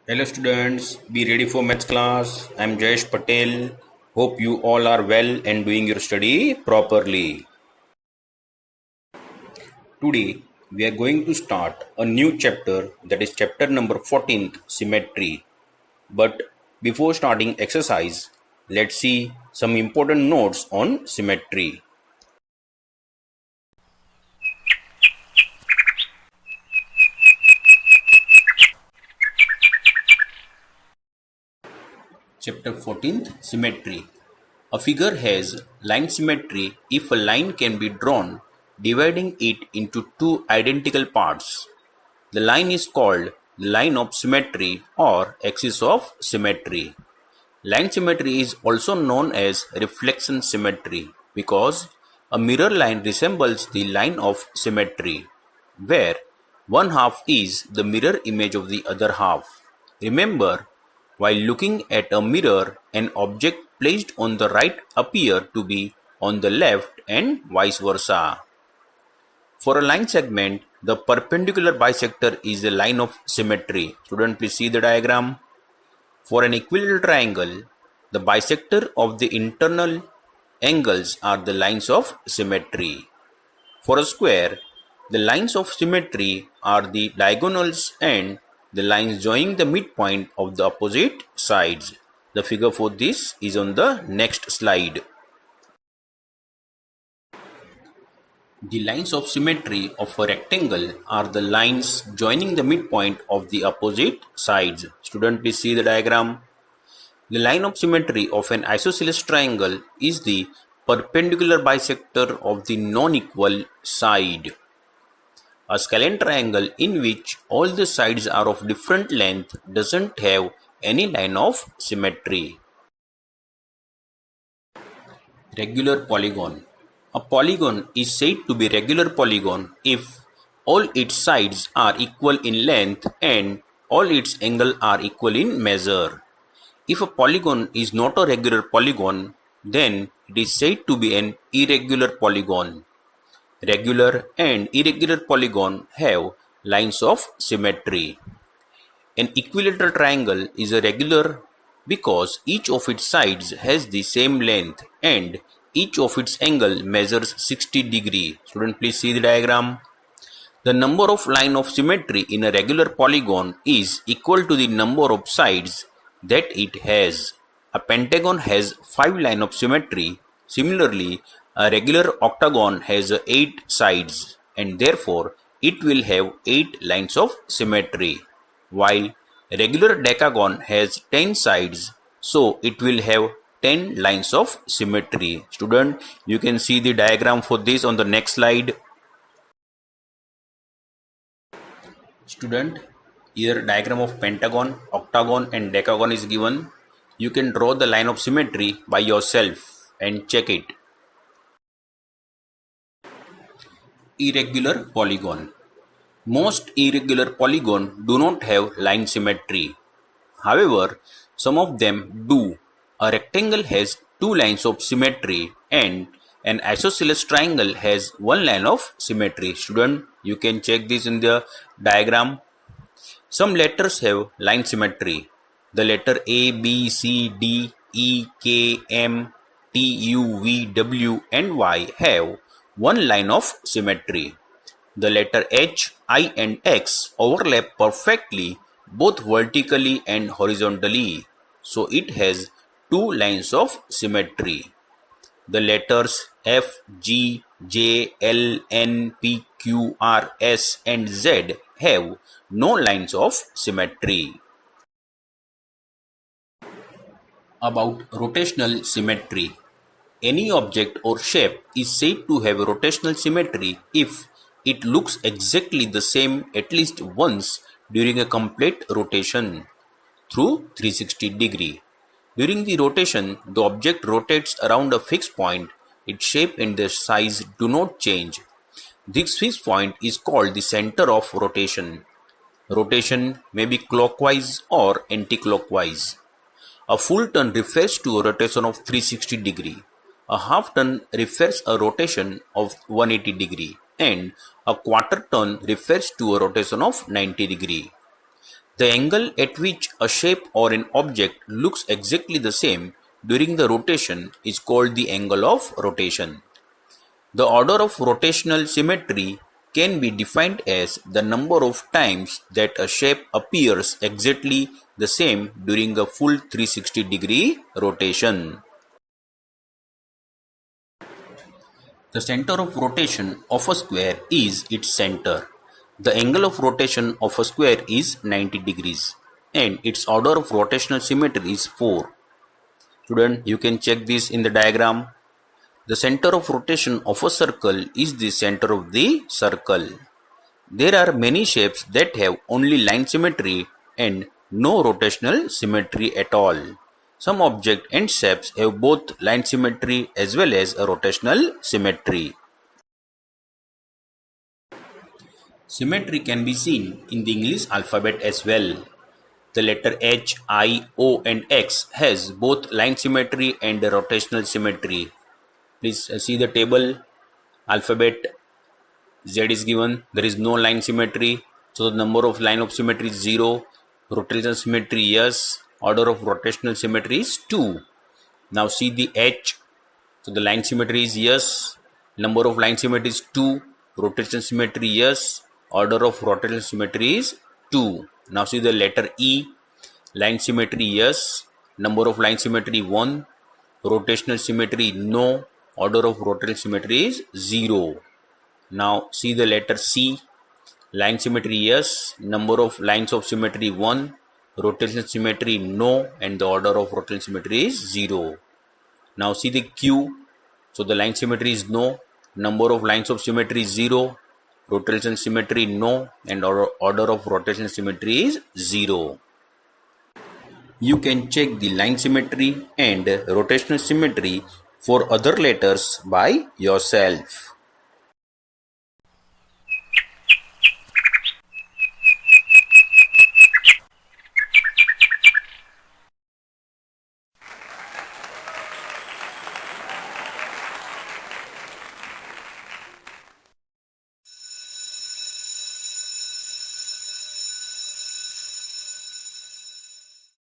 Hello students, be ready for maths class. I am Jayesh Patel. Hope you all are well and doing your study properly. Today we are going to start a new chapter, that is chapter number 14th, symmetry. But before starting exercise, let's see some important notes on symmetry. Chapter 14th, symmetry. A figure has line symmetry if a line can be drawn dividing it into two identical parts. The line is called the line of symmetry or axis of symmetry. Line symmetry is also known as reflection symmetry because a mirror line resembles the line of symmetry, where one half is the mirror image of the other half. Remember, while looking at a mirror, an object placed on the right appear to be on the left and vice versa. For a line segment, the perpendicular bisector is the line of symmetry. Student, please see the diagram. For an equilateral triangle, the bisector of the internal angles are the lines of symmetry. For a square, the lines of symmetry are the diagonals and the lines joining the midpoint of the opposite sides. The figure for this is on the next slide. The lines of symmetry of a rectangle are the lines joining the midpoint of the opposite sides. Student, please see the diagram. The line of symmetry of an isosceles triangle is the perpendicular bisector of the non-equal side. A scalene triangle in which all the sides are of different length doesn't have any line of symmetry. Regular polygon. A polygon is said to be regular polygon if all its sides are equal in length and all its angles are equal in measure. If a polygon is not a regular polygon, then it is said to be an irregular polygon. Regular and irregular polygon have lines of symmetry. An equilateral triangle is a regular because each of its sides has the same length and each of its angle measures 60 degree. Student, please see the diagram. The number of line of symmetry in a regular polygon is equal to the number of sides that it has. A pentagon has 5 lines of symmetry. Similarly, a regular octagon has 8 sides and therefore it will have 8 lines of symmetry, while a regular decagon has 10 sides, so it will have 10 lines of symmetry. Student, you can see the diagram for this on the next slide. Student, here diagram of pentagon, octagon and decagon is given. You can draw the line of symmetry by yourself and check it. Irregular polygon. Most irregular polygons do not have line symmetry. However, some of them do. A rectangle has 2 lines of symmetry and an isosceles triangle has 1 line of symmetry. Student, you can check this in the diagram. Some letters have line symmetry. The letter A, B, C, D, E, K, M, T, U, V, W and Y have 1 line of symmetry. The letter H, I and X overlap perfectly both vertically and horizontally, so it has 2 lines of symmetry. The letters F, G, J, L, N, P, Q, R, S and Z have no lines of symmetry. About rotational symmetry. Any object or shape is said to have rotational symmetry if it looks exactly the same at least once during a complete rotation through 360 degree. During the rotation, the object rotates around a fixed point. Its shape and the size do not change. This fixed point is called the center of rotation. Rotation may be clockwise or anti-clockwise. A full turn refers to a rotation of 360 degree. A half turn refers a rotation of 180 degree and a quarter turn refers to a rotation of 90 degree. The angle at which a shape or an object looks exactly the same during the rotation is called the angle of rotation. The order of rotational symmetry can be defined as the number of times that a shape appears exactly the same during a full 360-degree rotation. The center of rotation of a square is its center. The angle of rotation of a square is 90 degrees and its order of rotational symmetry is 4. Student, you can check this in the diagram. The center of rotation of a circle is the center of the circle. There are many shapes that have only line symmetry and no rotational symmetry at all. Some objects and shapes have both line symmetry as well as a rotational symmetry. Symmetry can be seen in the English alphabet as well. The letter H, I, O and X has both line symmetry and rotational symmetry. Please see the table. Alphabet Z is given. There is no line symmetry. So the number of line of symmetry is 0. Rotational symmetry yes. Order of rotational symmetry is 2. Now see the H. So the line symmetry is yes. Number of line symmetry is 2. Rotational symmetry yes. Order of rotational symmetry is 2. Now see the letter E. Line symmetry yes. Number of line symmetry 1. Rotational symmetry no. Order of rotational symmetry is 0. Now see the letter C. Line symmetry yes. Number of lines of symmetry 1. Rotational symmetry no. And the order of rotational symmetry is 0. Now see the Q. So the line symmetry is no. Number of lines of symmetry is 0. Rotational symmetry no. And order of rotational symmetry is 0. You can check the line symmetry and rotational symmetry for other letters by yourself.